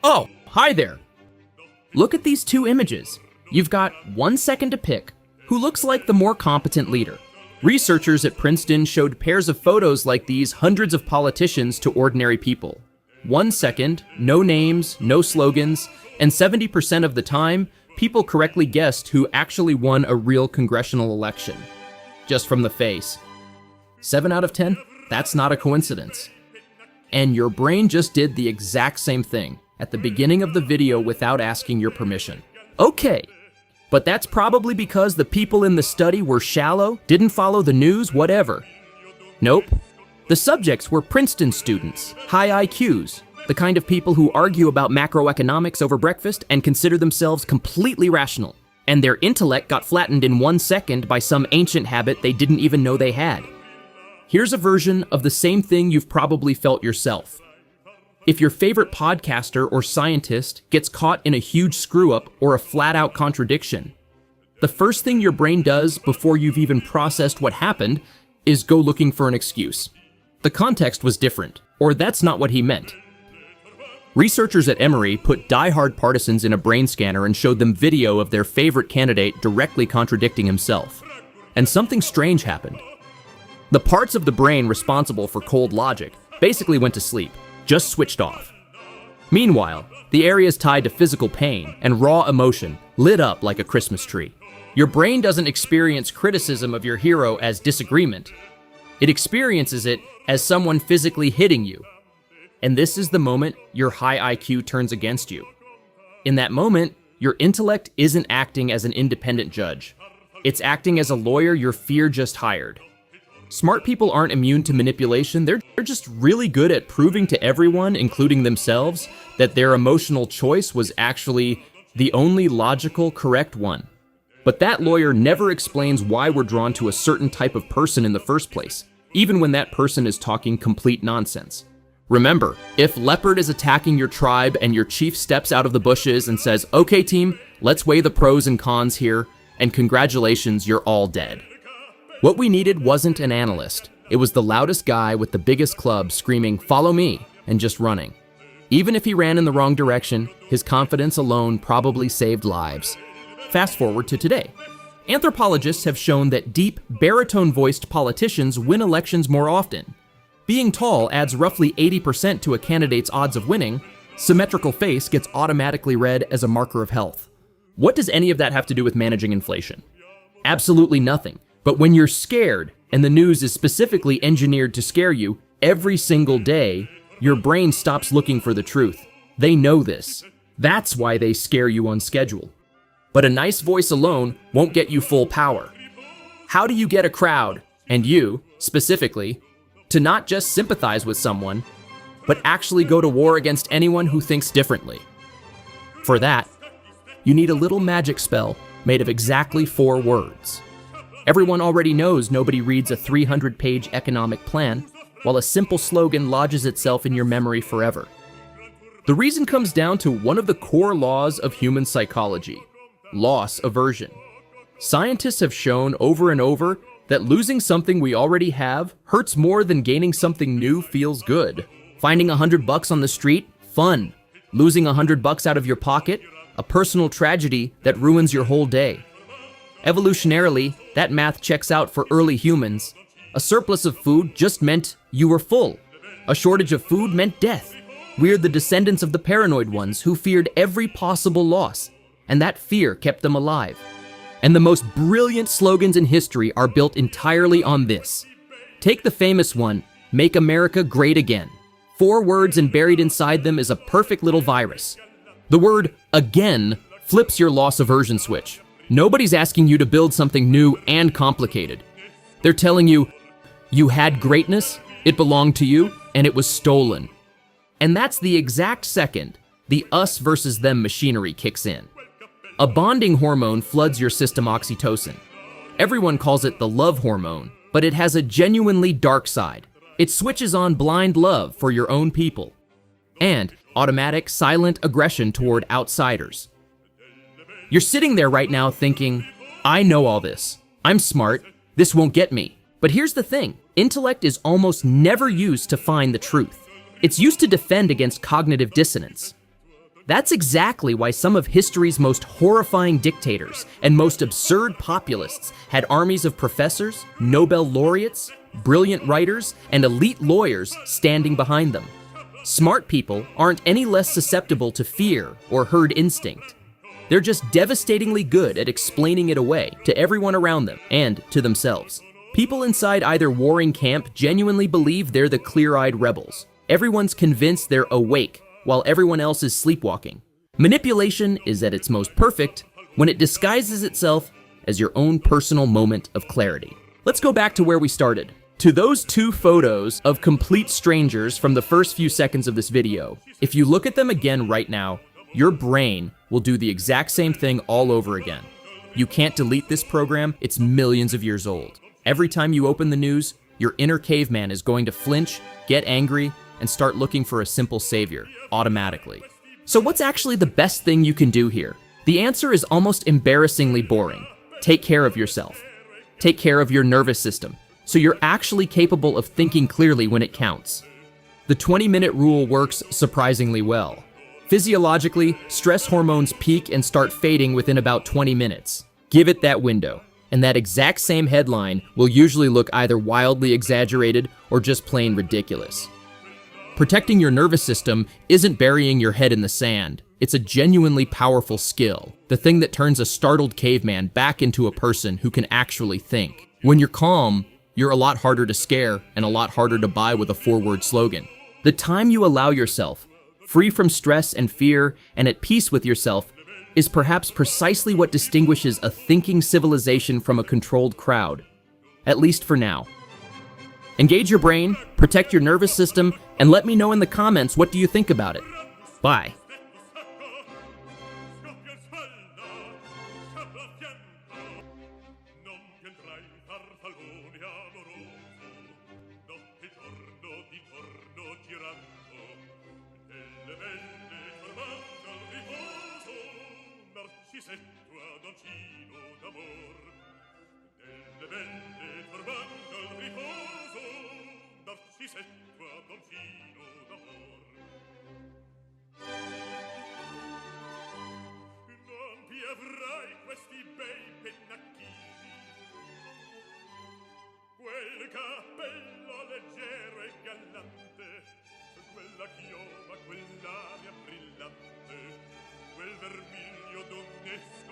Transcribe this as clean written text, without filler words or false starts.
Oh, hi there. Look at these two images. You've got 1 second to pick who looks like the more competent leader. Researchers at Princeton showed pairs of photos like these hundreds of politicians to ordinary people. 1 second, no names, no slogans, and 70% of the time, people correctly guessed who actually won a real congressional election. Just from the face. 7 out of 10? That's not a coincidence. And your brain just did the exact same thing at the beginning of the video without asking your permission. Okay, but that's probably because the people in the study were shallow, didn't follow the news, whatever. Nope. The subjects were Princeton students, high IQs, the kind of people who argue about macroeconomics over breakfast and consider themselves completely rational. And their intellect got flattened in 1 second by some ancient habit they didn't even know they had. Here's a version of the same thing you've probably felt yourself. If your favorite podcaster or scientist gets caught in a huge screw-up or a flat-out contradiction, the first thing your brain does before you've even processed what happened is go looking for an excuse. The context was different, or that's not what he meant. Researchers at Emory put die-hard partisans in a brain scanner and showed them video of their favorite candidate directly contradicting himself. And something strange happened. The parts of the brain responsible for cold logic basically went to sleep, just switched off. Meanwhile, the areas tied to physical pain and raw emotion lit up like a Christmas tree. Your brain doesn't experience criticism of your hero as disagreement. It experiences it as someone physically hitting you. And this is the moment your high IQ turns against you. In that moment, your intellect isn't acting as an independent judge. It's acting as a lawyer your fear just hired. Smart people aren't immune to manipulation. They're just really good at proving to everyone, including themselves, that their emotional choice was actually the only logical, correct one. But that lawyer never explains why we're drawn to a certain type of person in the first place, even when that person is talking complete nonsense. Remember, if Leopard is attacking your tribe and your chief steps out of the bushes and says, "Okay team, let's weigh the pros and cons here, and congratulations, you're all dead." What we needed wasn't an analyst. It was the loudest guy with the biggest club screaming, "Follow me," and just running. Even if he ran in the wrong direction, his confidence alone probably saved lives. Fast forward to today. Anthropologists have shown that deep, baritone-voiced politicians win elections more often. Being tall adds roughly 80% to a candidate's odds of winning. Symmetrical face gets automatically read as a marker of health. What does any of that have to do with managing inflation? Absolutely nothing. But when you're scared, and the news is specifically engineered to scare you every single day, your brain stops looking for the truth. They know this. That's why they scare you on schedule. But a nice voice alone won't get you full power. How do you get a crowd, and you, specifically, to not just sympathize with someone, but actually go to war against anyone who thinks differently? For that, you need a little magic spell made of exactly 4 words. Everyone already knows nobody reads a 300-page economic plan, while a simple slogan lodges itself in your memory forever. The reason comes down to one of the core laws of human psychology: loss aversion. Scientists have shown over and over that losing something we already have hurts more than gaining something new feels good. Finding $100 on the street? Fun. Losing $100 out of your pocket? A personal tragedy that ruins your whole day. Evolutionarily, that math checks out for early humans. A surplus of food just meant you were full. A shortage of food meant death. We're the descendants of the paranoid ones who feared every possible loss, and that fear kept them alive. And the most brilliant slogans in history are built entirely on this. Take the famous one, "Make America Great Again." 4 words, and buried inside them is a perfect little virus. The word "again" flips your loss aversion switch. Nobody's asking you to build something new and complicated. They're telling you, you had greatness, it belonged to you, and it was stolen. And that's the exact second the us versus them machinery kicks in. A bonding hormone floods your system, oxytocin. Everyone calls it the love hormone, but it has a genuinely dark side. It switches on blind love for your own people, and automatic, silent aggression toward outsiders. You're sitting there right now thinking, I know all this. I'm smart. This won't get me. But here's the thing. Intellect is almost never used to find the truth. It's used to defend against cognitive dissonance. That's exactly why some of history's most horrifying dictators and most absurd populists had armies of professors, Nobel laureates, brilliant writers, and elite lawyers standing behind them. Smart people aren't any less susceptible to fear or herd instinct. They're just devastatingly good at explaining it away to everyone around them and to themselves. People inside either warring camp genuinely believe they're the clear-eyed rebels. Everyone's convinced they're awake while everyone else is sleepwalking. Manipulation is at its most perfect when it disguises itself as your own personal moment of clarity. Let's go back to where we started. To those two photos of complete strangers from the first few seconds of this video, if you look at them again right now, your brain will do the exact same thing all over again. You can't delete this program, it's millions of years old. Every time you open the news, your inner caveman is going to flinch, get angry, and start looking for a simple savior, automatically. So what's actually the best thing you can do here? The answer is almost embarrassingly boring. Take care of yourself. Take care of your nervous system, so you're actually capable of thinking clearly when it counts. The 20-minute rule works surprisingly well. Physiologically, stress hormones peak and start fading within about 20 minutes. Give it that window, and that exact same headline will usually look either wildly exaggerated or just plain ridiculous. Protecting your nervous system isn't burying your head in the sand. It's a genuinely powerful skill, the thing that turns a startled caveman back into a person who can actually think. When you're calm, you're a lot harder to scare and a lot harder to buy with a four-word slogan. The time you allow yourself, free from stress and fear and at peace with yourself, is perhaps precisely what distinguishes a thinking civilization from a controlled crowd, at least for now. Engage your brain, protect your nervous system, and let me know in the comments what do you think about it. Bye. Avrai questi bei pennacchini, quel cappello leggero e gallante, quella chioma, quell'aria brillante, quel vermiglio d'ognesco